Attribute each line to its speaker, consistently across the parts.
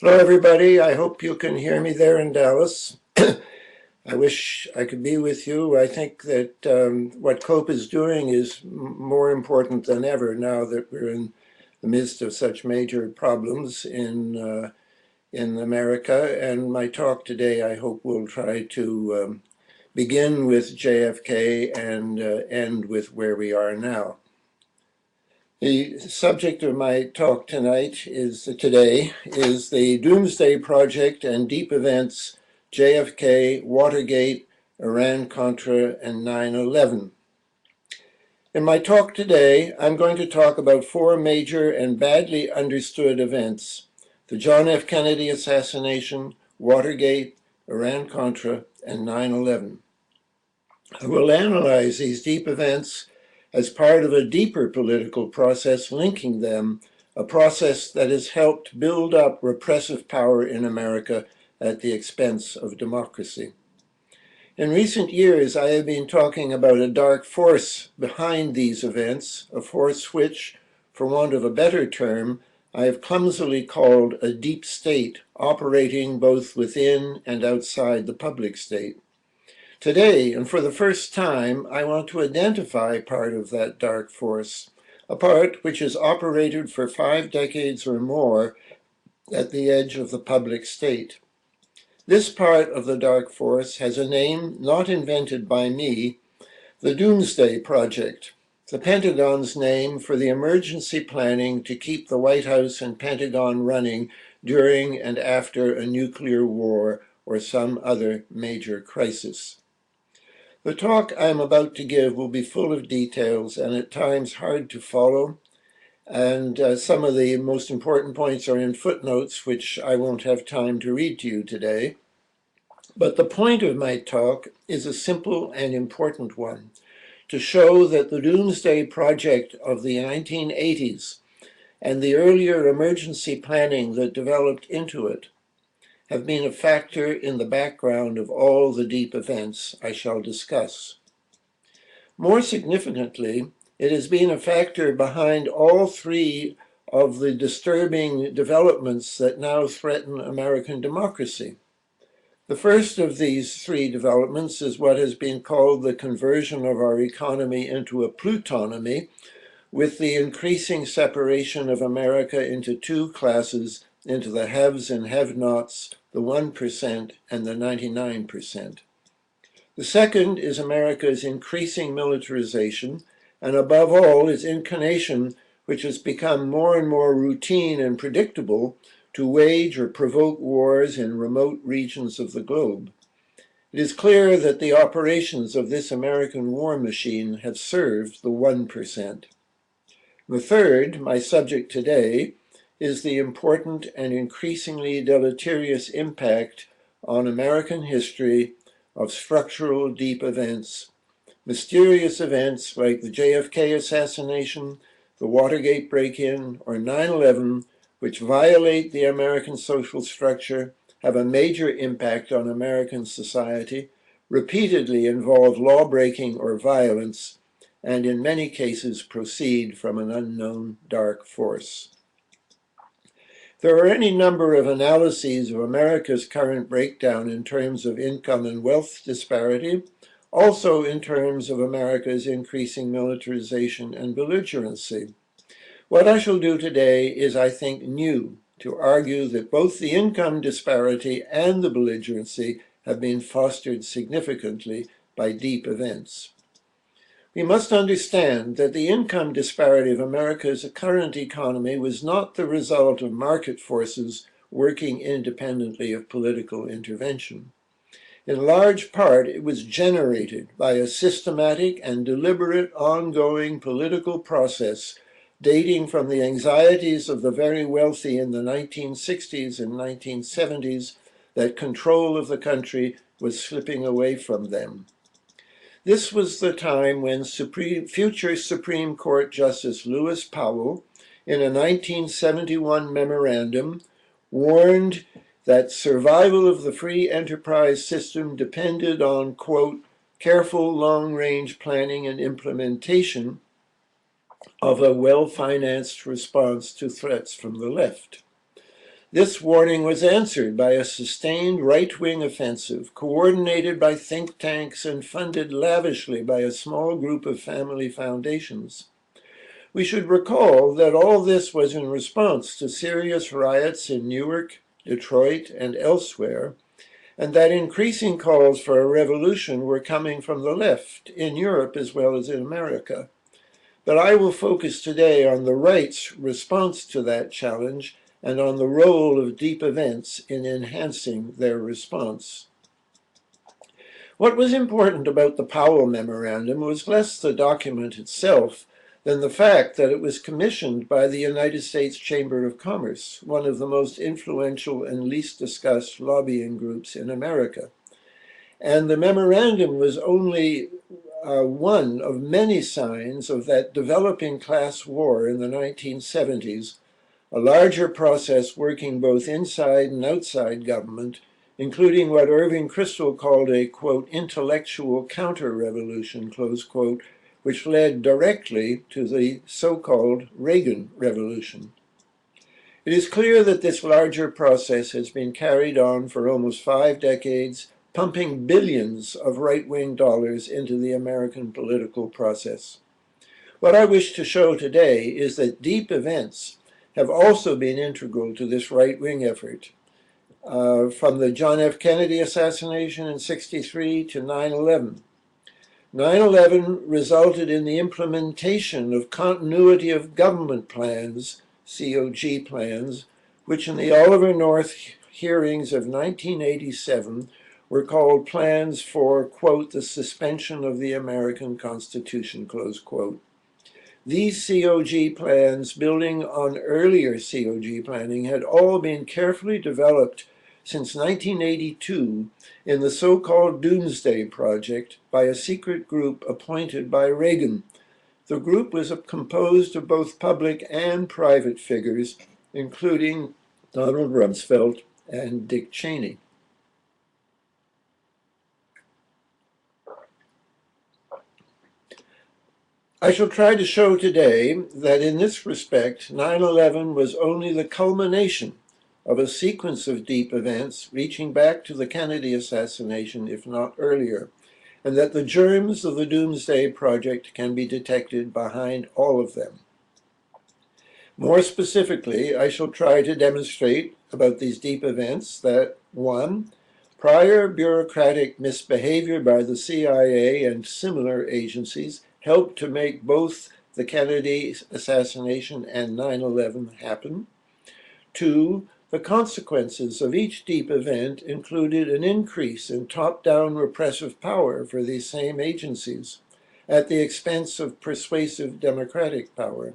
Speaker 1: Hello, everybody. I hope you can hear me there in Dallas. I wish I could be with you. I think that what COPA is doing is more important than ever now that we're in the midst of such major problems in America. And my talk today, I hope, will try to begin with JFK and end with where we are now. The subject of my talk today is the Doomsday Project and Deep Events, JFK, Watergate, Iran-Contra, and 9/11. In my talk today, I'm going to talk about four major and badly understood events: the John F. Kennedy assassination, Watergate, Iran-Contra, and 9/11. I will analyze these deep events as part of a deeper political process linking them, a process that has helped build up repressive power in America at the expense of democracy. In recent years, I have been talking about a dark force behind these events, a force which, for want of a better term, I have clumsily called a deep state operating both within and outside the public state. Today, and for the first time, I want to identify part of that dark force, a part which has operated for 5 decades or more at the edge of the public state. This part of the dark force has a name not invented by me, the Doomsday Project, the Pentagon's name for the emergency planning to keep the White House and Pentagon running during and after a nuclear war or some other major crisis. The talk I'm about to give will be full of details and at times hard to follow, and some of the most important points are in footnotes, which I won't have time to read to you today. But the point of my talk is a simple and important one, to show that the Doomsday Project of the 1980s and the earlier emergency planning that developed into it have been a factor in the background of all the deep events I shall discuss. More significantly, it has been a factor behind all three of the disturbing developments that now threaten American democracy. The first of these three developments is what has been called the conversion of our economy into a plutonomy, with the increasing separation of America into two classes, into the haves and have-nots, the 1% and the 99%. The second is America's increasing militarization, and above all, its inclination, which has become more and more routine and predictable, to wage or provoke wars in remote regions of the globe. It is clear that the operations of this American war machine have served the 1%. The third, my subject today, is the important and increasingly deleterious impact on American history of structural deep events, mysterious events like the JFK assassination, the Watergate break-in, or 9/11, which violate the American social structure, have a major impact on American society, repeatedly involve law-breaking or violence, and in many cases proceed from an unknown dark force. There are any number of analyses of America's current breakdown in terms of income and wealth disparity, also in terms of America's increasing militarization and belligerency. What I shall do today is, I think, new, to argue that both the income disparity and the belligerency have been fostered significantly by deep events. We must understand that the income disparity of America's current economy was not the result of market forces working independently of political intervention. In large part, it was generated by a systematic and deliberate ongoing political process dating from the anxieties of the very wealthy in the 1960s and 1970s that control of the country was slipping away from them. This was the time when future Supreme Court Justice Lewis Powell, in a 1971 memorandum, warned that survival of the free enterprise system depended on, quote, careful long-range planning and implementation of a well-financed response to threats from the left. This warning was answered by a sustained right-wing offensive, coordinated by think tanks and funded lavishly by a small group of family foundations. We should recall that all this was in response to serious riots in Newark, Detroit, and elsewhere, and that increasing calls for a revolution were coming from the left in Europe as well as in America. But I will focus today on the right's response to that challenge and on the role of deep events in enhancing their response. What was important about the Powell Memorandum was less the document itself than the fact that it was commissioned by the United States Chamber of Commerce, one of the most influential and least discussed lobbying groups in America. And the memorandum was only one of many signs of that developing class war in the 1970s, a larger process working both inside and outside government, including what Irving Kristol called a, quote, intellectual counter-revolution, close quote, which led directly to the so-called Reagan Revolution. It is clear that this larger process has been carried on for almost 5 decades, pumping billions of right-wing dollars into the American political process. What I wish to show today is that deep events have also been integral to this right-wing effort, from the John F. Kennedy assassination in '63 to 9/11. 9/11 resulted in the implementation of continuity of government plans, COG plans, which in the Oliver North hearings of 1987 were called plans for, quote, the suspension of the American Constitution, close quote. These COG plans, building on earlier COG planning, had all been carefully developed since 1982 in the so-called Doomsday Project by a secret group appointed by Reagan. The group was composed of both public and private figures, including Donald Rumsfeld and Dick Cheney. I shall try to show today that in this respect, 9/11 was only the culmination of a sequence of deep events reaching back to the Kennedy assassination, if not earlier, and that the germs of the Doomsday Project can be detected behind all of them. More specifically, I shall try to demonstrate about these deep events that, 1, prior bureaucratic misbehavior by the CIA and similar agencies helped to make both the Kennedy assassination and 9/11 happen. 2, the consequences of each deep event included an increase in top-down repressive power for these same agencies at the expense of persuasive democratic power.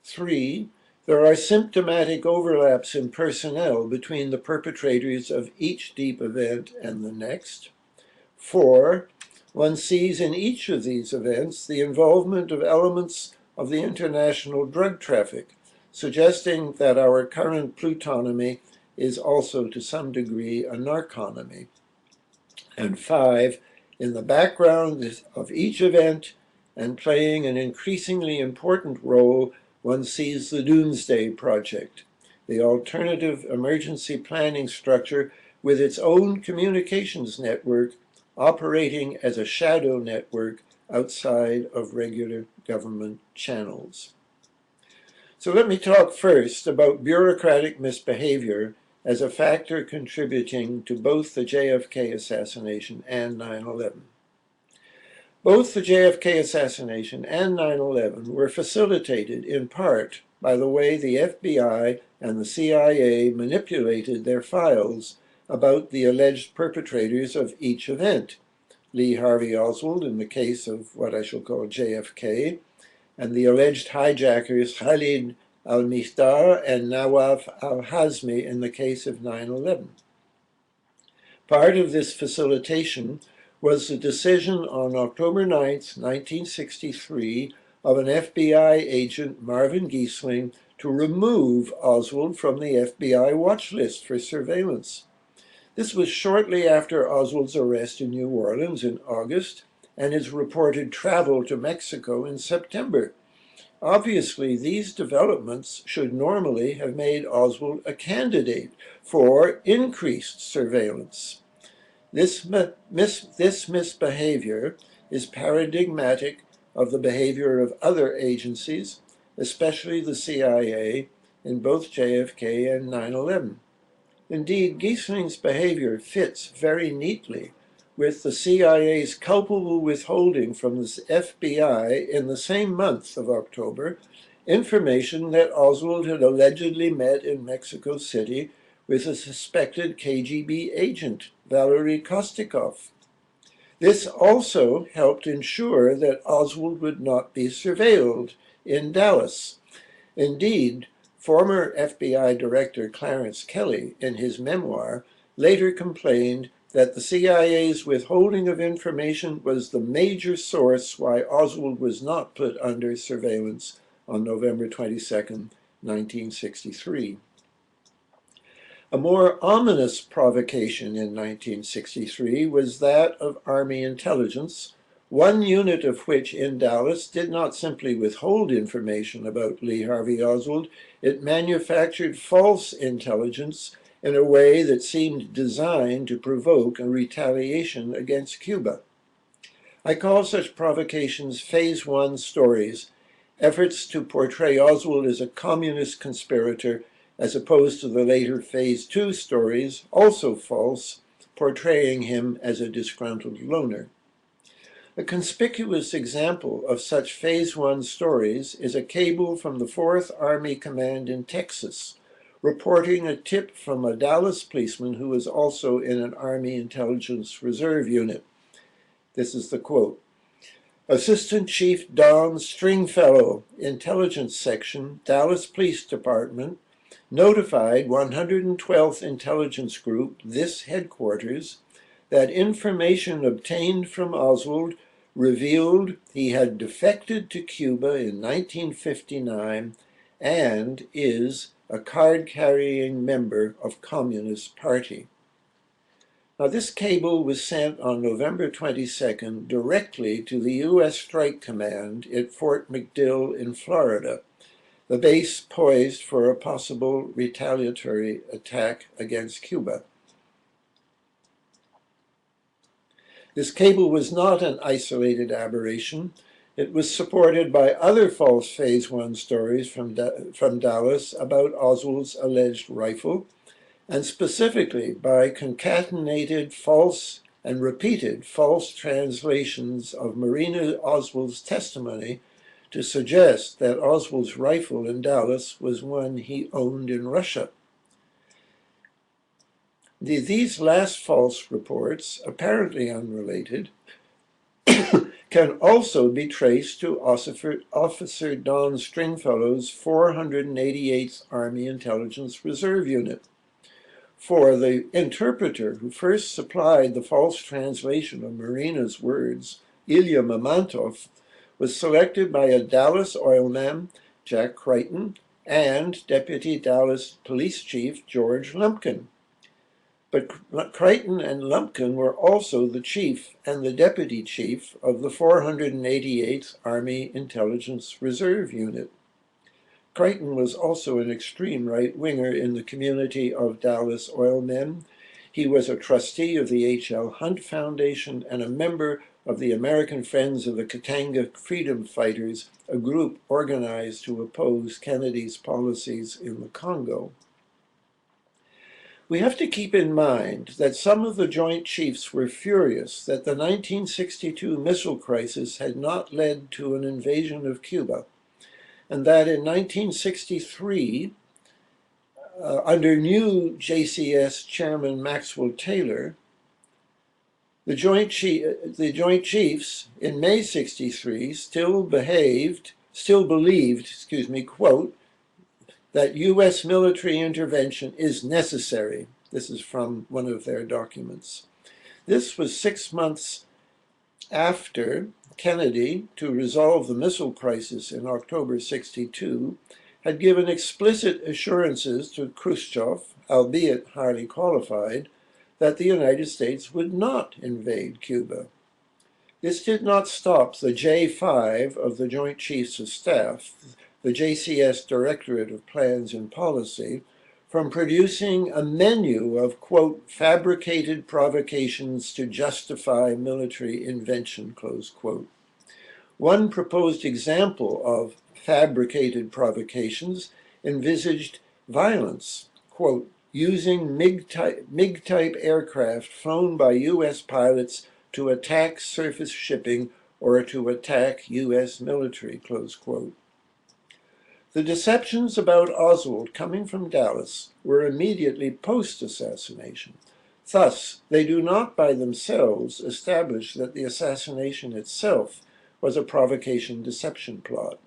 Speaker 1: 3, there are symptomatic overlaps in personnel between the perpetrators of each deep event and the next. 4, one sees in each of these events the involvement of elements of the international drug traffic, suggesting that our current plutonomy is also to some degree a narconomy. And 5, in the background of each event and playing an increasingly important role, one sees the Doomsday Project, the alternative emergency planning structure with its own communications network operating as a shadow network outside of regular government channels. So let me talk first about bureaucratic misbehavior as a factor contributing to both the JFK assassination and 9/11. Both the JFK assassination and 9/11 were facilitated in part by the way the FBI and the CIA manipulated their files about the alleged perpetrators of each event, Lee Harvey Oswald in the case of what I shall call JFK, and the alleged hijackers Khalid al-Mihdhar and Nawaf al-Hazmi in the case of 9/11. Part of this facilitation was the decision on October 9, 1963, of an FBI agent, Marvin Giesling, to remove Oswald from the FBI watch list for surveillance. This was shortly after Oswald's arrest in New Orleans in August and his reported travel to Mexico in September. Obviously, these developments should normally have made Oswald a candidate for increased surveillance. This misbehavior is paradigmatic of the behavior of other agencies, especially the CIA, in both JFK and 9/11. Indeed, Giesling's behavior fits very neatly with the CIA's culpable withholding from the FBI in the same month of October information that Oswald had allegedly met in Mexico City with a suspected KGB agent, Valery Kostikov. This also helped ensure that Oswald would not be surveilled in Dallas. Indeed, former FBI Director Clarence Kelly, in his memoir, later complained that the CIA's withholding of information was the major source why Oswald was not put under surveillance on November 22, 1963. A more ominous provocation in 1963 was that of Army intelligence, one unit of which in Dallas did not simply withhold information about Lee Harvey Oswald, it manufactured false intelligence in a way that seemed designed to provoke a retaliation against Cuba. I call such provocations Phase 1 stories, efforts to portray Oswald as a communist conspirator as opposed to the later Phase 2 stories, also false, portraying him as a disgruntled loner. A conspicuous example of such Phase 1 stories is a cable from the 4th Army Command in Texas, reporting a tip from a Dallas policeman who was also in an Army Intelligence Reserve unit. This is the quote. Assistant Chief Don Stringfellow, Intelligence Section, Dallas Police Department, notified 112th Intelligence Group, this headquarters, that information obtained from Oswald revealed he had defected to Cuba in 1959 and is a card-carrying member of Communist Party. Now, this cable was sent on November 22nd directly to the U.S. Strike Command at Fort McDill in Florida, the base poised for a possible retaliatory attack against Cuba. This cable was not an isolated aberration. It was supported by other false Phase 1 stories from Dallas about Oswald's alleged rifle, and specifically by concatenated false and repeated false translations of Marina Oswald's testimony to suggest that Oswald's rifle in Dallas was one he owned in Russia. These last false reports, apparently unrelated, can also be traced to Officer Don Stringfellow's 488th Army Intelligence Reserve Unit. For the interpreter who first supplied the false translation of Marina's words, Ilya Mamantov, was selected by a Dallas oilman, Jack Crichton, and Deputy Dallas Police Chief George Lumpkin. But Crichton and Lumpkin were also the chief and the deputy chief of the 488th Army Intelligence Reserve Unit. Crichton was also an extreme right-winger in the community of Dallas oilmen. He was a trustee of the H.L. Hunt Foundation and a member of the American Friends of the Katanga Freedom Fighters, a group organized to oppose Kennedy's policies in the Congo. We have to keep in mind that some of the Joint Chiefs were furious that the 1962 missile crisis had not led to an invasion of Cuba, and that in 1963, under new JCS Chairman Maxwell Taylor, the Joint Chiefs in May '63 still believed, quote, that U.S. military intervention is necessary. This is from one of their documents. This was 6 months after Kennedy, to resolve the missile crisis in October '62, had given explicit assurances to Khrushchev, albeit highly qualified, that the United States would not invade Cuba. This did not stop the J5 of the Joint Chiefs of Staff, the JCS Directorate of Plans and Policy, from producing a menu of, quote, fabricated provocations to justify military invention, close quote. One proposed example of fabricated provocations envisaged violence, quote, using MiG-type aircraft flown by U.S. pilots to attack surface shipping or to attack U.S. military, close quote. The deceptions about Oswald coming from Dallas were immediately post-assassination. Thus, they do not by themselves establish that the assassination itself was a provocation deception plot.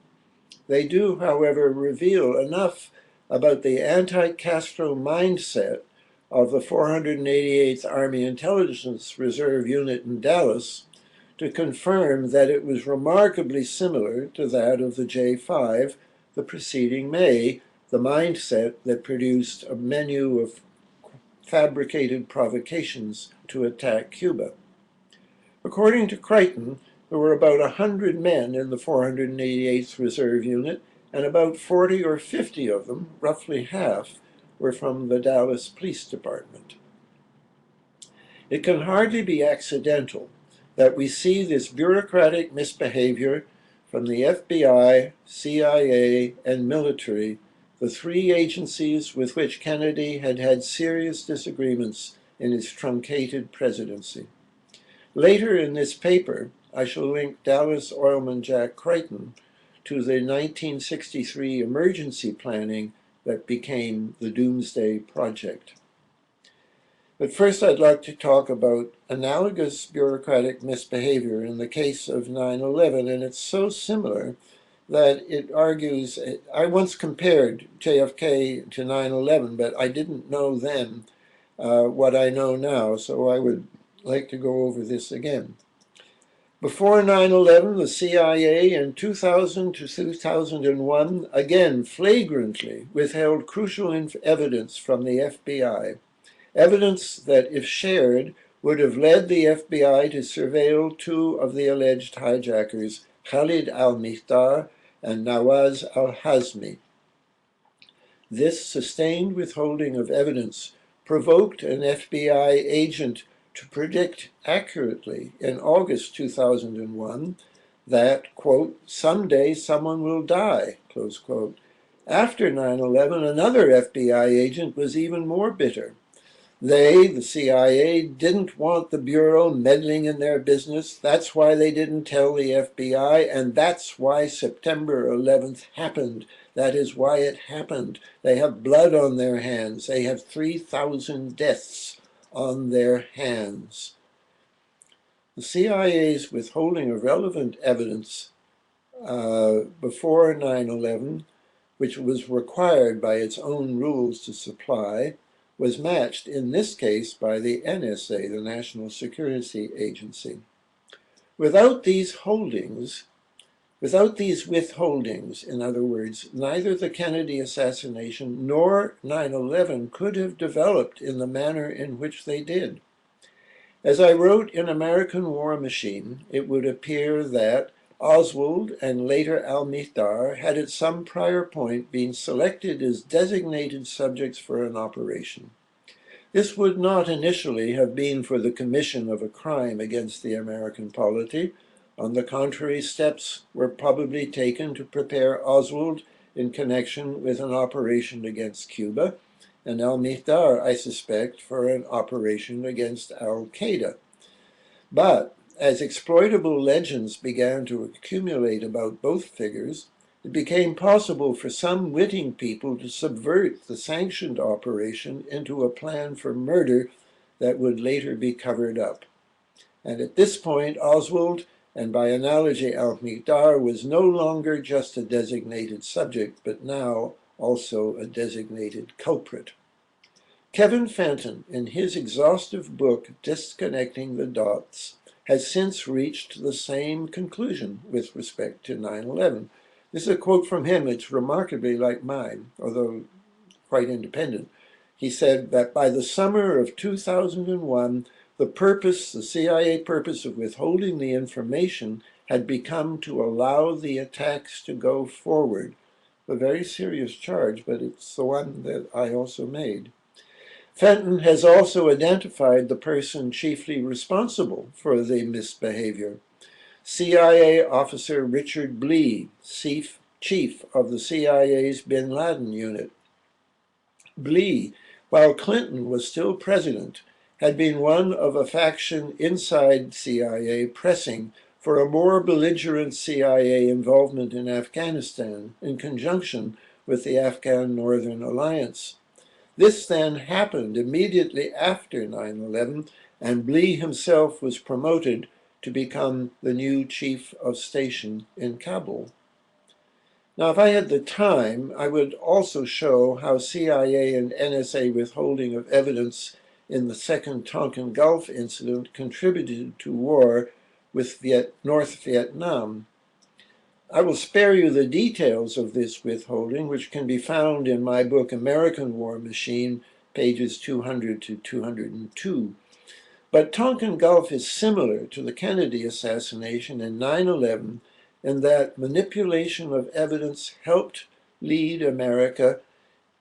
Speaker 1: They do, however, reveal enough about the anti-Castro mindset of the 488th Army Intelligence Reserve Unit in Dallas to confirm that it was remarkably similar to that of the J5 the preceding May, the mindset that produced a menu of fabricated provocations to attack Cuba. According to Crichton, there were about 100 men in the 488th Reserve Unit, and about 40 or 50 of them, roughly half, were from the Dallas Police Department. It can hardly be accidental that we see this bureaucratic misbehavior from the FBI, CIA, and military, the three agencies with which Kennedy had had serious disagreements in his truncated presidency. Later in this paper, I shall link Dallas oilman Jack Crichton to the 1963 emergency planning that became the Doomsday Project. But first I'd like to talk about analogous bureaucratic misbehavior in the case of 9/11, and it's so similar that it argues, I once compared JFK to 9/11, but I didn't know then what I know now, so I would like to go over this again. Before 9/11, the CIA in 2000 to 2001 again flagrantly withheld crucial evidence from the FBI. Evidence that, if shared, would have led the FBI to surveil two of the alleged hijackers, Khalid al-Mihdhar and Nawaz al-Hazmi. This sustained withholding of evidence provoked an FBI agent to predict accurately in August 2001 that, quote, someday someone will die, close quote. After 9/11, another FBI agent was even more bitter. They, the CIA, didn't want the Bureau meddling in their business. That's why they didn't tell the FBI, and that's why September 11th happened. That is why it happened. They have blood on their hands. They have 3,000 deaths on their hands. The CIA's withholding of relevant evidence before 9/11, which was required by its own rules to supply, was matched in this case by the NSA, the National Security Agency. Without these withholdings, in other words, neither the Kennedy assassination nor 9/11 could have developed in the manner in which they did. As I wrote in American War Machine, it would appear that Oswald and later al-Mihdhar had at some prior point been selected as designated subjects for an operation. This would not initially have been for the commission of a crime against the American polity. On the contrary, steps were probably taken to prepare Oswald in connection with an operation against Cuba, and al-Mihdhar, I suspect, for an operation against al-Qaeda. But as exploitable legends began to accumulate about both figures, it became possible for some witting people to subvert the sanctioned operation into a plan for murder that would later be covered up. And at this point, Oswald, and by analogy al-Mihdhar, was no longer just a designated subject, but now also a designated culprit. Kevin Fenton, in his exhaustive book, Disconnecting the Dots, has since reached the same conclusion with respect to 9/11. This is a quote from him. It's remarkably like mine, although quite independent. He said that by the summer of 2001, The CIA purpose of withholding the information had become to allow the attacks to go forward. A very serious charge, but it's the one that I also made. Fenton has also identified the person chiefly responsible for the misbehavior. CIA officer Richard Blee, chief of the CIA's Bin Laden unit. Blee, while Clinton was still president, had been one of a faction inside CIA pressing for a more belligerent CIA involvement in Afghanistan in conjunction with the Afghan Northern Alliance. This then happened immediately after 9/11, and Blee himself was promoted to become the new chief of station in Kabul. Now, if I had the time, I would also show how CIA and NSA withholding of evidence in the second Tonkin Gulf incident contributed to war with North Vietnam. I will spare you the details of this withholding, which can be found in my book, American War Machine, pages 200 to 202. But Tonkin Gulf is similar to the Kennedy assassination and 9/11 in that manipulation of evidence helped lead America,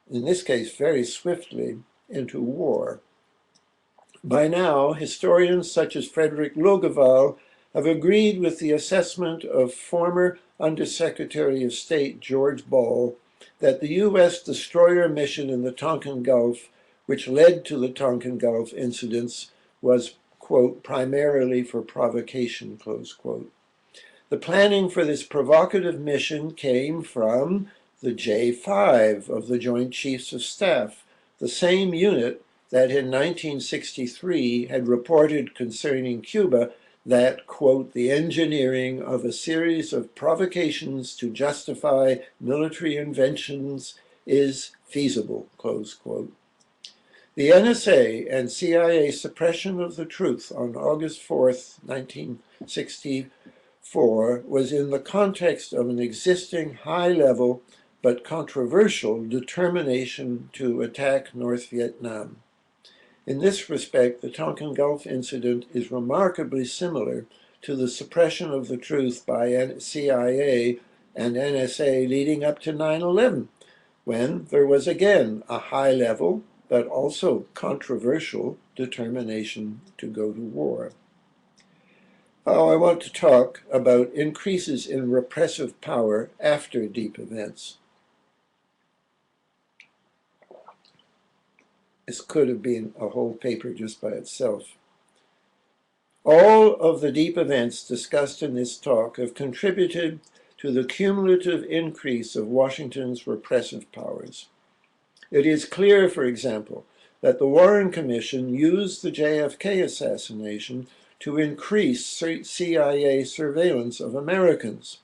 Speaker 1: in this case very swiftly, into war. By now, historians such as Frederick Logeval have agreed with the assessment of former Undersecretary of State George Ball that the U.S. destroyer mission in the Tonkin Gulf, which led to the Tonkin Gulf incidents, was, quote, primarily for provocation, close quote. The planning for this provocative mission came from the J5 of the Joint Chiefs of Staff, the same unit that in 1963 had reported concerning Cuba that, quote, the engineering of a series of provocations to justify military inventions is feasible, close quote. The NSA and CIA suppression of the truth on August 4th, 1964 was in the context of an existing high-level but controversial determination to attack North Vietnam. In this respect, the Tonkin Gulf incident is remarkably similar to the suppression of the truth by CIA and NSA leading up to 9/11, when there was again a high-level but also controversial determination to go to war. Now I want to talk about increases in repressive power after deep events. This could have been a whole paper just by itself. All of the deep events discussed in this talk have contributed to the cumulative increase of Washington's repressive powers. It is clear, for example, that the Warren Commission used the JFK assassination to increase CIA surveillance of Americans.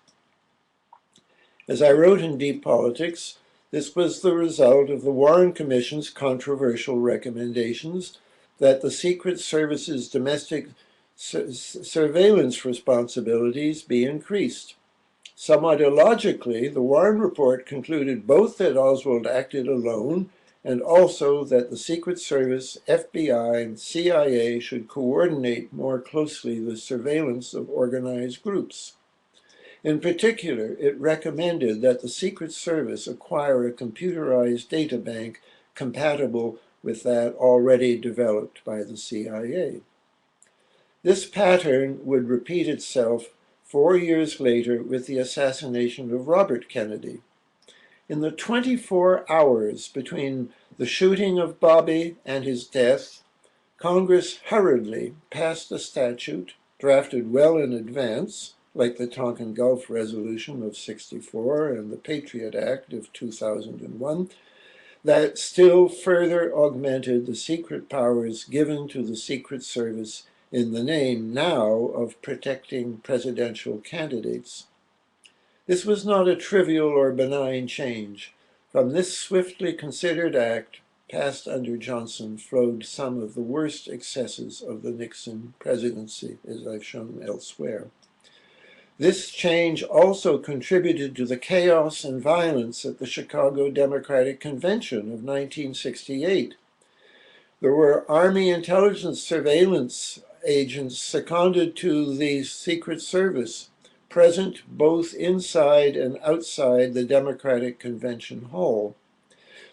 Speaker 1: As I wrote in Deep Politics, this was the result of the Warren Commission's controversial recommendations that the Secret Service's domestic surveillance responsibilities be increased. Somewhat illogically, the Warren Report concluded both that Oswald acted alone and also that the Secret Service, FBI, and CIA should coordinate more closely the surveillance of organized groups. In particular, it recommended that the Secret Service acquire a computerized data bank compatible with that already developed by the CIA. This pattern would repeat itself 4 years later with the assassination of Robert Kennedy. In the 24 hours between the shooting of Bobby and his death, Congress hurriedly passed a statute drafted well in advance, like the Tonkin Gulf Resolution of '64 and the Patriot Act of 2001, that still further augmented the secret powers given to the Secret Service in the name now of protecting presidential candidates. This was not a trivial or benign change. From this swiftly considered act, passed under Johnson, flowed some of the worst excesses of the Nixon presidency, as I've shown elsewhere. This change also contributed to the chaos and violence at the Chicago Democratic Convention of 1968. There were Army intelligence surveillance agents seconded to the Secret Service, present both inside and outside the Democratic Convention Hall.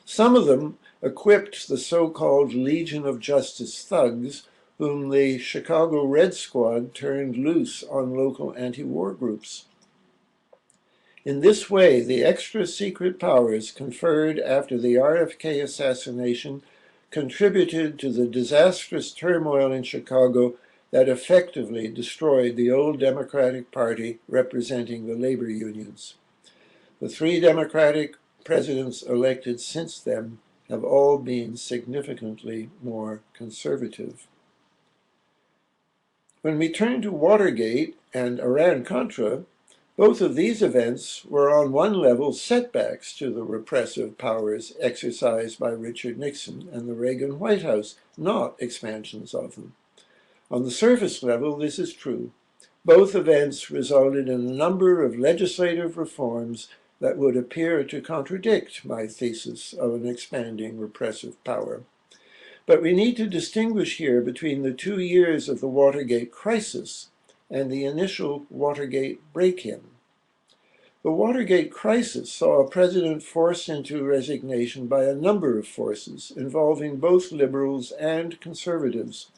Speaker 1: Some of them equipped the so-called Legion of Justice thugs, whom the Chicago Red Squad turned loose on local anti-war groups. In this way, the extra secret powers conferred after the RFK assassination contributed to the disastrous turmoil in Chicago that effectively destroyed the old Democratic Party representing the labor unions. The three Democratic presidents elected since then have all been significantly more conservative. When we turn to Watergate and Iran-Contra, both of these events were on one level setbacks to the repressive powers exercised by Richard Nixon and the Reagan White House, not expansions of them. On the surface level, this is true. Both events resulted in a number of legislative reforms that would appear to contradict my thesis of an expanding repressive power. But we need to distinguish here between the 2 years of the Watergate crisis and the initial Watergate break-in. The Watergate crisis saw a president forced into resignation by a number of forces involving both liberals and conservatives.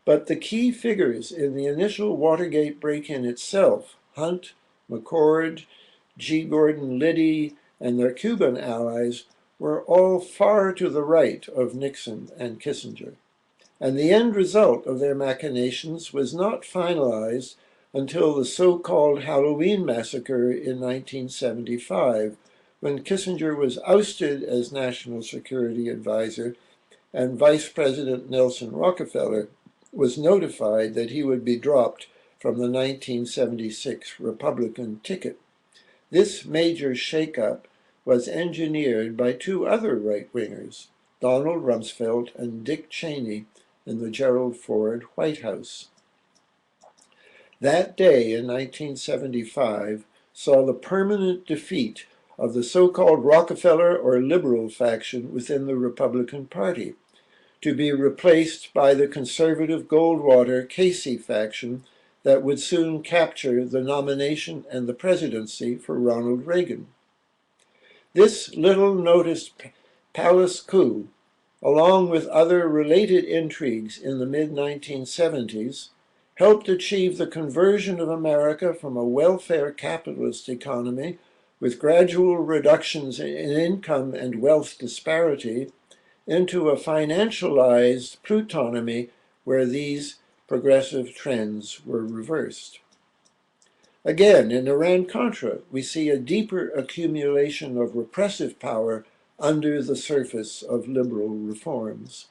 Speaker 1: But the key figures in the initial Watergate break-in itself, Hunt, McCord, G. Gordon Liddy, and their Cuban allies, were all far to the right of Nixon and Kissinger. And the end result of their machinations was not finalized until the so-called Halloween massacre in 1975, when Kissinger was ousted as National Security Advisor and Vice President Nelson Rockefeller was notified that he would be dropped from the 1976 Republican ticket. This major shakeup was engineered by two other right-wingers, Donald Rumsfeld and Dick Cheney, in the Gerald Ford White House. That day in 1975 saw the permanent defeat of the so-called Rockefeller or liberal faction within the Republican Party, to be replaced by the conservative Goldwater-Casey faction that would soon capture the nomination and the presidency for Ronald Reagan. This little-noticed palace coup, along with other related intrigues in the mid-1970s, helped achieve the conversion of America from a welfare capitalist economy with gradual reductions in income and wealth disparity into a financialized plutonomy where these progressive trends were reversed. Again, in Iran-Contra, we see a deeper accumulation of repressive power under the surface of liberal reforms.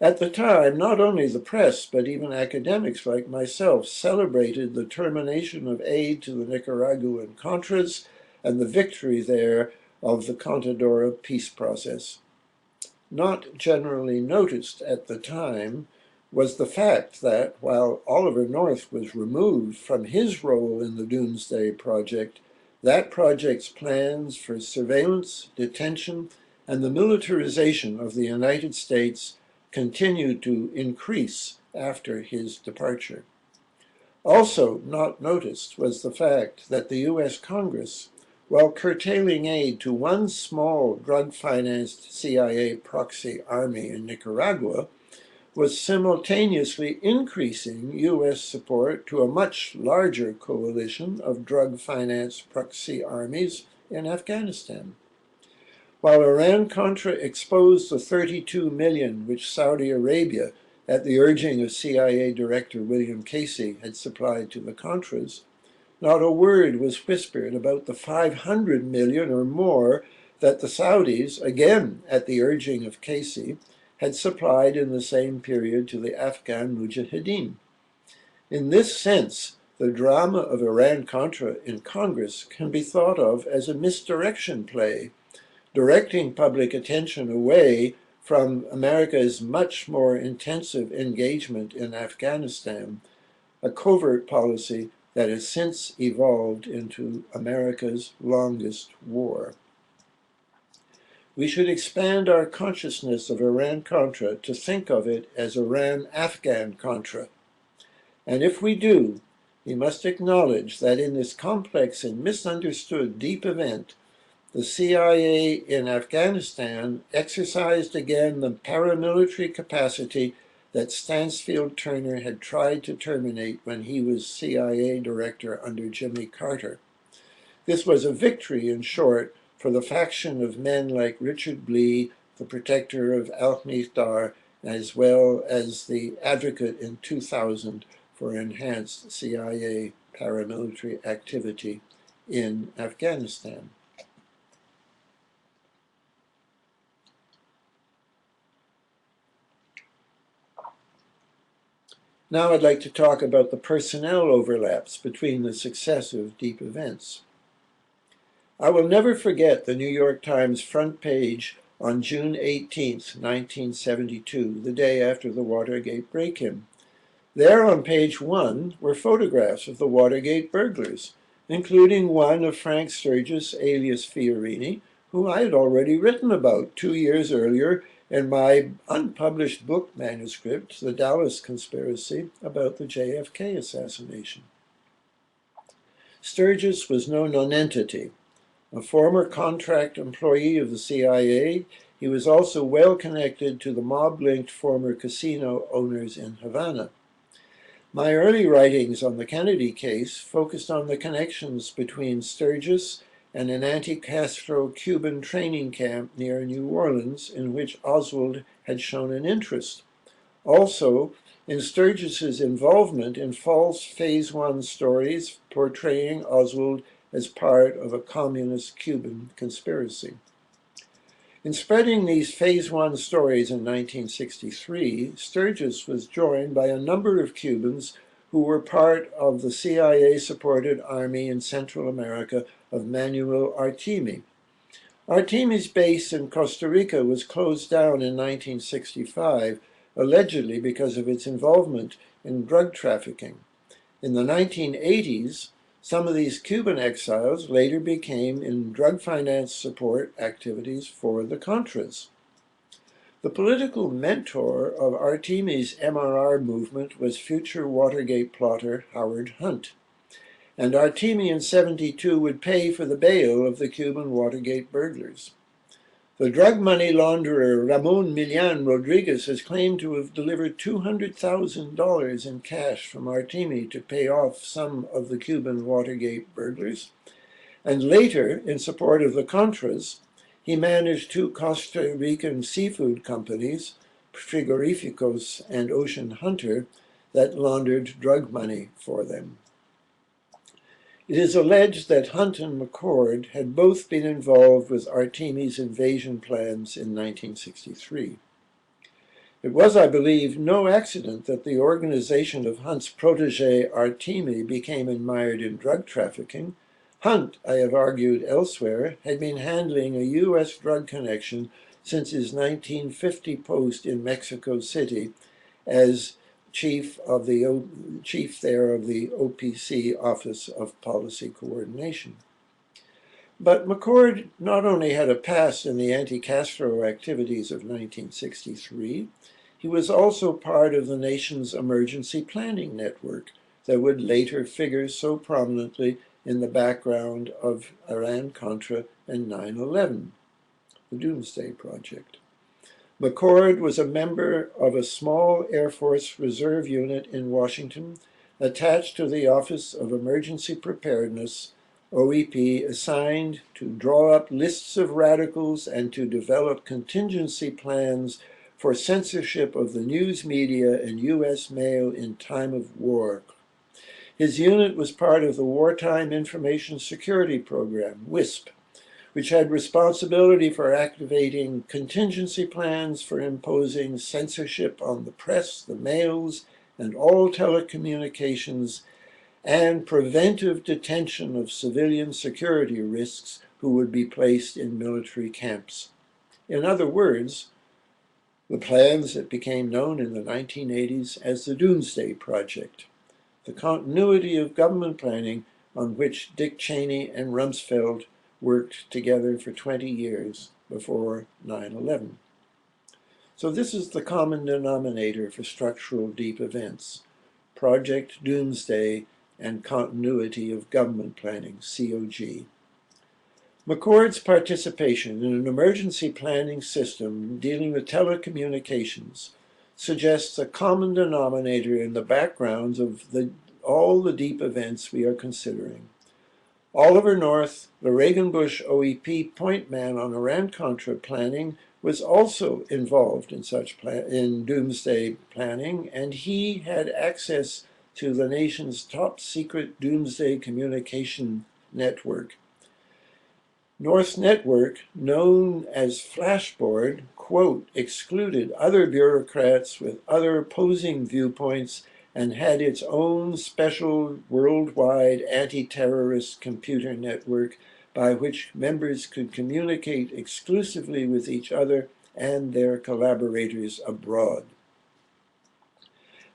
Speaker 1: At the time, not only the press, but even academics like myself celebrated the termination of aid to the Nicaraguan Contras and the victory there of the Contadora peace process. Not generally noticed at the time was the fact that while Oliver North was removed from his role in the Doomsday Project, that project's plans for surveillance, detention, and the militarization of the United States continued to increase after his departure. Also not noticed was the fact that the U.S. Congress, while curtailing aid to one small drug-financed CIA proxy army in Nicaragua, was simultaneously increasing U.S. support to a much larger coalition of drug-financed proxy armies in Afghanistan. While Iran-Contra exposed the $32 million which Saudi Arabia, at the urging of CIA Director William Casey, had supplied to the Contras, not a word was whispered about the $500 million or more that the Saudis, again at the urging of Casey, had supplied in the same period to the Afghan Mujahideen. In this sense, the drama of Iran-Contra in Congress can be thought of as a misdirection play, directing public attention away from America's much more intensive engagement in Afghanistan, a covert policy that has since evolved into America's longest war. We should expand our consciousness of Iran-Contra to think of it as Iran-Afghan-Contra. And if we do, we must acknowledge that in this complex and misunderstood deep event, the CIA in Afghanistan exercised again the paramilitary capacity that Stansfield Turner had tried to terminate when he was CIA director under Jimmy Carter. This was a victory, in short, for the faction of men like Richard Blee, the protector of al-Miqdar, as well as the advocate in 2000 for enhanced CIA paramilitary activity in Afghanistan. Now I'd like to talk about the personnel overlaps between the successive deep events. I will never forget the New York Times front page on June 18, 1972, the day after the Watergate break-in. There on page 1 were photographs of the Watergate burglars, including one of Frank Sturgis, alias Fiorini, whom I had already written about 2 years earlier in my unpublished book manuscript, The Dallas Conspiracy, about the JFK assassination. Sturgis was no nonentity. A former contract employee of the CIA, he was also well connected to the mob-linked former casino owners in Havana. My early writings on the Kennedy case focused on the connections between Sturgis and an anti-Castro Cuban training camp near New Orleans in which Oswald had shown an interest. Also, in Sturgis's involvement in false Phase 1 stories portraying Oswald as part of a communist Cuban conspiracy. In spreading these Phase 1 stories in 1963, Sturgis was joined by a number of Cubans who were part of the CIA-supported army in Central America of Manuel Artime. Artime's base in Costa Rica was closed down in 1965, allegedly because of its involvement in drug trafficking. In the 1980s, some of these Cuban exiles later became in drug finance support activities for the Contras. The political mentor of Artime's MRR movement was future Watergate plotter Howard Hunt. And Artime in '72 would pay for the bail of the Cuban Watergate burglars. The drug money launderer Ramon Milian Rodriguez has claimed to have delivered $200,000 in cash from Artime to pay off some of the Cuban Watergate burglars. And later, in support of the Contras, he managed 2 Costa Rican seafood companies, Frigorificos and Ocean Hunter, that laundered drug money for them. It is alleged that Hunt and McCord had both been involved with Artime's invasion plans in 1963. It was, I believe, no accident that the organization of Hunt's protege Artime became mired in drug trafficking. Hunt, I have argued elsewhere, had been handling a U.S. drug connection since his 1950 post in Mexico City as chief there of the OPC, Office of Policy Coordination. But McCord not only had a past in the anti-Castro activities of 1963, he was also part of the nation's emergency planning network that would later figure so prominently in the background of Iran-Contra and 9/11, the Doomsday Project. McCord was a member of a small Air Force Reserve unit in Washington attached to the Office of Emergency Preparedness, OEP, assigned to draw up lists of radicals and to develop contingency plans for censorship of the news media and U.S. mail in time of war. His unit was part of the Wartime Information Security Program, WISP, which had responsibility for activating contingency plans for imposing censorship on the press, the mails, and all telecommunications, and preventive detention of civilian security risks who would be placed in military camps. In other words, the plans that became known in the 1980s as the Doomsday Project, the continuity of government planning on which Dick Cheney and Rumsfeld worked together for 20 years before 9/11. So this is the common denominator for structural deep events: Project Doomsday and Continuity of Government Planning, COG. McCord's participation in an emergency planning system dealing with telecommunications suggests a common denominator in the backgrounds of all the deep events we are considering. Oliver North, the Reagan-Bush OEP point man on Iran-Contra planning, was also involved in doomsday planning, and he had access to the nation's top secret doomsday communication network. North's network, known as Flashboard, quote, excluded other bureaucrats with other opposing viewpoints and had its own special worldwide anti-terrorist computer network by which members could communicate exclusively with each other and their collaborators abroad.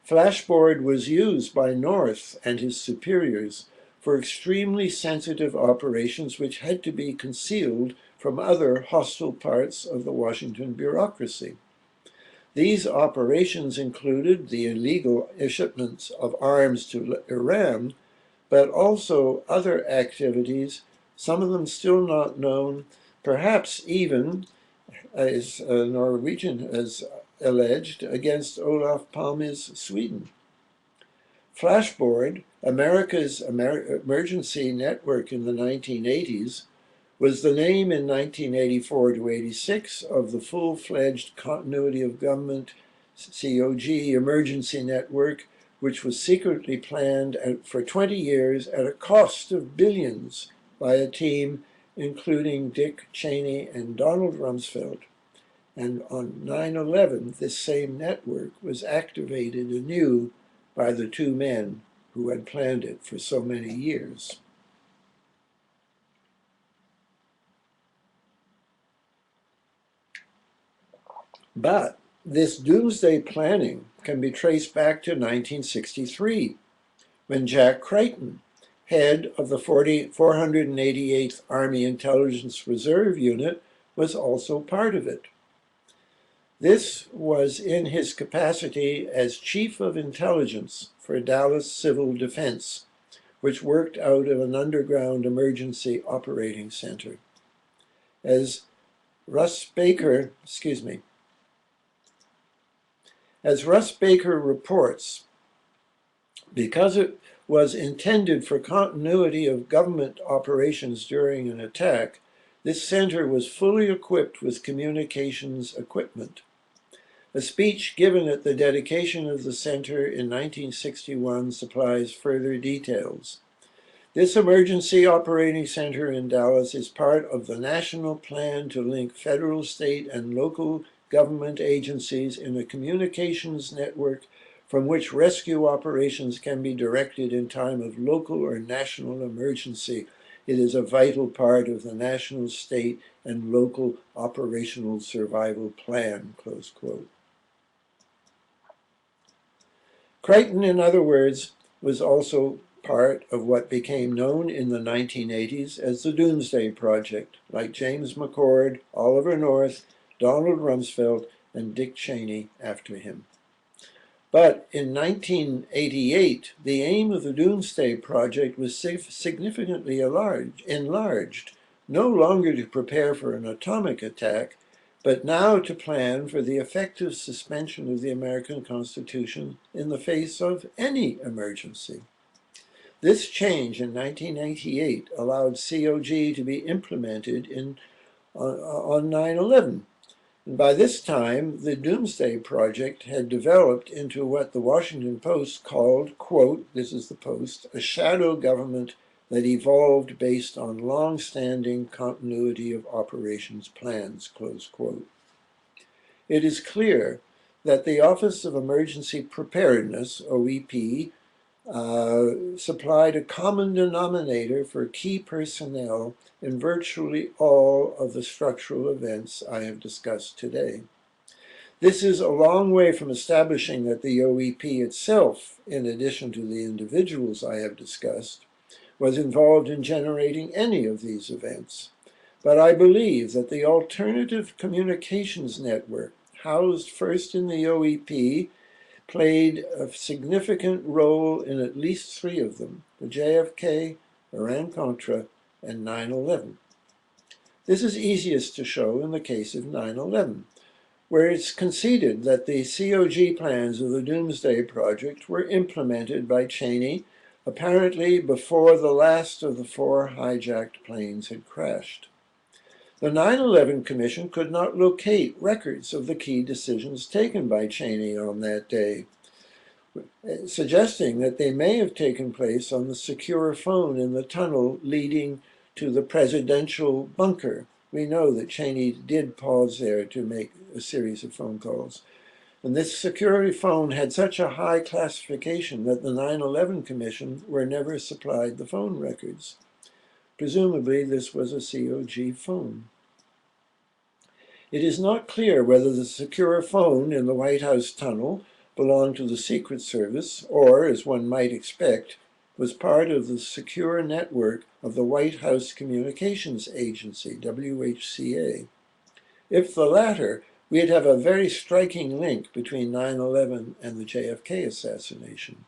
Speaker 1: Flashboard was used by North and his superiors for extremely sensitive operations which had to be concealed from other hostile parts of the Washington bureaucracy. These operations included the illegal shipments of arms to Iran, but also other activities, some of them still not known, perhaps even, as a Norwegian has alleged, against Olof Palme's Sweden. Flashboard, America's emergency network in the 1980s, was the name in 1984 to 86 of the full-fledged Continuity of Government, COG, emergency network, which was secretly planned for 20 years at a cost of billions by a team including Dick Cheney and Donald Rumsfeld. And on 9/11, this same network was activated anew by the two men who had planned it for so many years. But this doomsday planning can be traced back to 1963, when Jack Creighton, head of the 488th Army Intelligence Reserve Unit, was also part of it. This was in his capacity as Chief of Intelligence for Dallas Civil Defense, which worked out of an underground emergency operating center. As Russ Baker reports, because it was intended for continuity of government operations during an attack, this center was fully equipped with communications equipment. A speech given at the dedication of the center in 1961 supplies further details. This emergency operating center in Dallas is part of the national plan to link federal, state, and local government agencies in a communications network from which rescue operations can be directed in time of local or national emergency. It is a vital part of the national, state, and local operational survival plan, close quote. Creighton, in other words, was also part of what became known in the 1980s as the Doomsday Project, like James McCord, Oliver North, Donald Rumsfeld, and Dick Cheney after him. But in 1988, the aim of the Doomsday Project was significantly enlarged, no longer to prepare for an atomic attack, but now to plan for the effective suspension of the American Constitution in the face of any emergency. This change in 1988 allowed COG to be implemented on 9/11. And by this time, the Doomsday Project had developed into what the Washington Post called, quote, this is the Post, a shadow government that evolved based on long-standing continuity of operations plans, close quote. It is clear that the Office of Emergency Preparedness, OEP, supplied a common denominator for key personnel in virtually all of the structural events I have discussed today. This is a long way from establishing that the OEP itself, in addition to the individuals I have discussed, was involved in generating any of these events. But I believe that the alternative communications network, housed first in the OEP, played a significant role in at least three of them: the JFK, Iran-Contra, and 9/11. This is easiest to show in the case of 9/11, where it's conceded that the COG plans of the Doomsday Project were implemented by Cheney, apparently before the last of the 4 hijacked planes had crashed. The 9/11 Commission could not locate records of the key decisions taken by Cheney on that day, suggesting that they may have taken place on the secure phone in the tunnel leading to the presidential bunker. We know that Cheney did pause there to make a series of phone calls. And this security phone had such a high classification that the 9/11 Commission were never supplied the phone records. Presumably, this was a COG phone. It is not clear whether the secure phone in the White House tunnel belonged to the Secret Service or, as one might expect, was part of the secure network of the White House Communications Agency, WHCA. If the latter, we'd have a very striking link between 9/11 and the JFK assassination.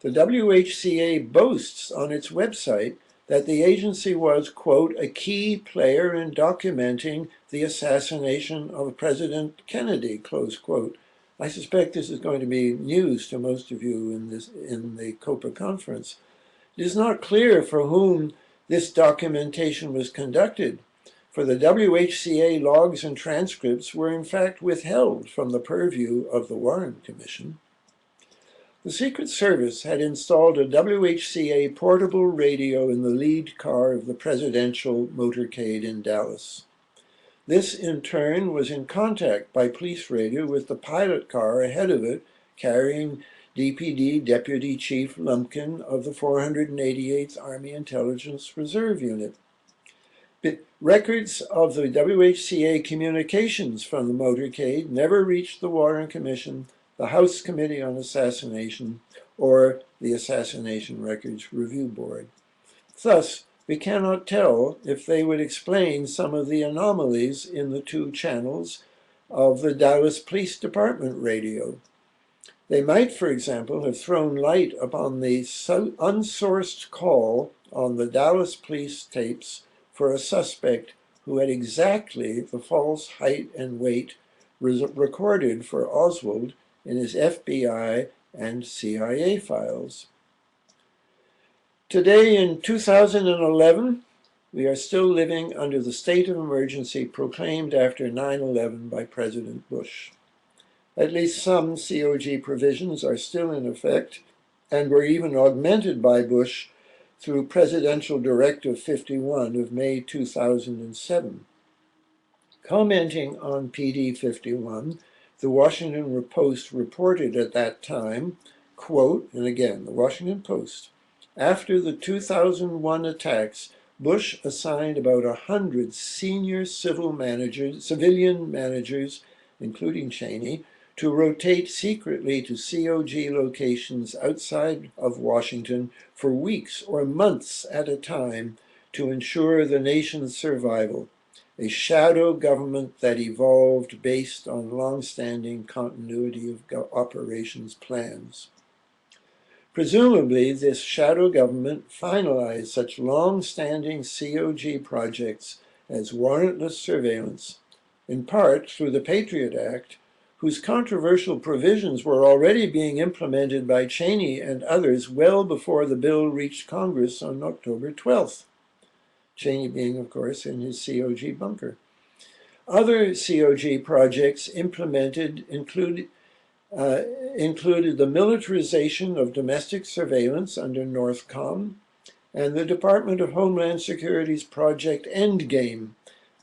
Speaker 1: The WHCA boasts on its website that the agency was, quote, a key player in documenting the assassination of President Kennedy, close quote. I suspect this is going to be news to most of you in the COPA conference. It is not clear for whom this documentation was conducted, for the WHCA logs and transcripts were in fact withheld from the purview of the Warren Commission. The Secret Service had installed a WHCA portable radio in the lead car of the presidential motorcade in Dallas. This, in turn, was in contact by police radio with the pilot car ahead of it, carrying DPD Deputy Chief Lumpkin of the 488th Army Intelligence Reserve Unit. But records of the WHCA communications from the motorcade never reached the Warren Commission, the House Committee on Assassination, or the Assassination Records Review Board. Thus, we cannot tell if they would explain some of the anomalies in the 2 channels of the Dallas Police Department radio. They might, for example, have thrown light upon the unsourced call on the Dallas police tapes for a suspect who had exactly the false height and weight recorded for Oswald in his FBI and CIA files. Today, in 2011, we are still living under the state of emergency proclaimed after 9/11 by President Bush. At least some COG provisions are still in effect and were even augmented by Bush through Presidential Directive 51 of May 2007. Commenting on PD 51, the Washington Post reported at that time, quote, and again, the Washington Post, after the 2001 attacks, Bush assigned about 100 senior civilian managers, including Cheney, to rotate secretly to COG locations outside of Washington for weeks or months at a time to ensure the nation's survival, a shadow government that evolved based on long-standing continuity of operations plans. Presumably, this shadow government finalized such long-standing COG projects as warrantless surveillance, in part through the Patriot Act, whose controversial provisions were already being implemented by Cheney and others well before the bill reached Congress on October 12th. Cheney being, of course, in his COG bunker. Other COG projects implemented included the militarization of domestic surveillance under NORTHCOM and the Department of Homeland Security's Project Endgame,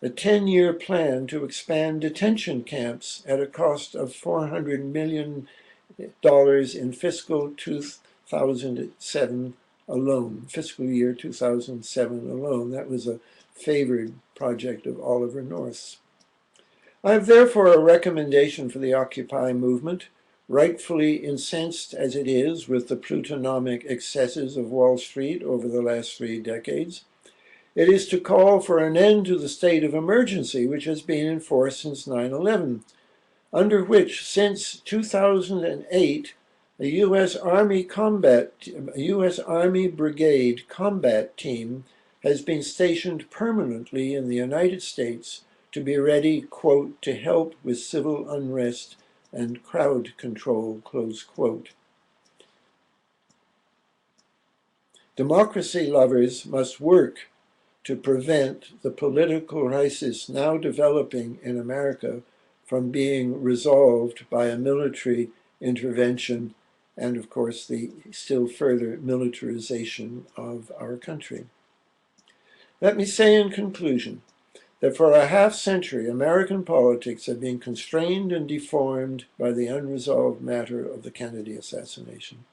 Speaker 1: a 10-year plan to expand detention camps at a cost of $400 million in fiscal 2007 alone, fiscal year 2007 alone. That was a favored project of Oliver North's. I have therefore a recommendation for the Occupy movement, rightfully incensed as it is with the plutonomic excesses of Wall Street over the last 3 decades. It is to call for an end to the state of emergency which has been in force since 9/11, under which since 2008, a U.S. Army Brigade combat team has been stationed permanently in the United States to be ready, quote, to help with civil unrest and crowd control, close quote. Democracy lovers must work to prevent the political crisis now developing in America from being resolved by a military intervention and, of course, the still further militarization of our country. Let me say in conclusion that for a half-century, American politics have been constrained and deformed by the unresolved matter of the Kennedy assassination.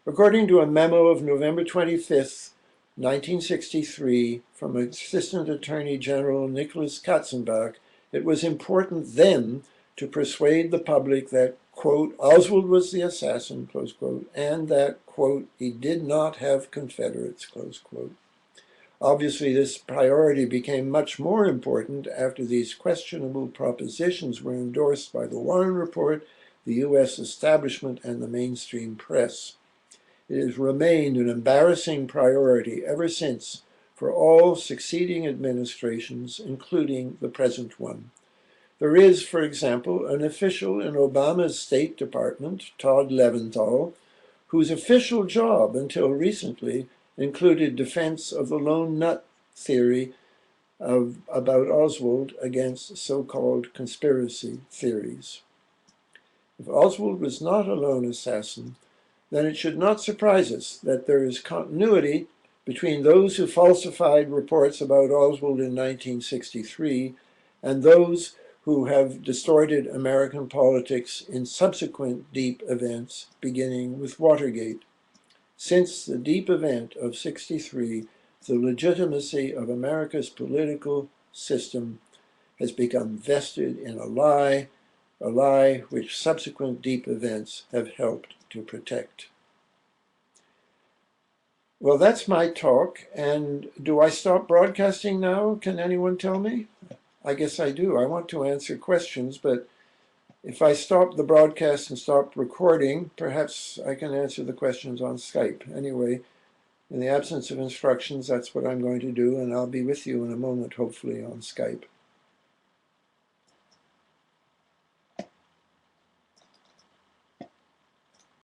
Speaker 1: According to a memo of November 25th, 1963, from Assistant Attorney General Nicholas Katzenbach, it was important then to persuade the public that, quote, Oswald was the assassin, close quote, and that, quote, he did not have Confederates, close quote. Obviously, this priority became much more important after these questionable propositions were endorsed by the Warren Report, the U.S. establishment, and the mainstream press. It has remained an embarrassing priority ever since for all succeeding administrations, including the present one. There is, for example, an official in Obama's State Department, Todd Leventhal, whose official job until recently included defense of the lone nut theory about Oswald against so-called conspiracy theories. If Oswald was not a lone assassin, then it should not surprise us that there is continuity between those who falsified reports about Oswald in 1963 and those who have distorted American politics in subsequent deep events, beginning with Watergate. Since the deep event of '63, the legitimacy of America's political system has become vested in a lie which subsequent deep events have helped to protect. Well, that's my talk, and do I stop broadcasting now? Can anyone tell me? I guess I do. I want to answer questions, but if I stop the broadcast and stop recording, perhaps I can answer the questions on Skype. Anyway, in the absence of instructions, that's what I'm going to do, and I'll be with you in a moment, hopefully, on Skype.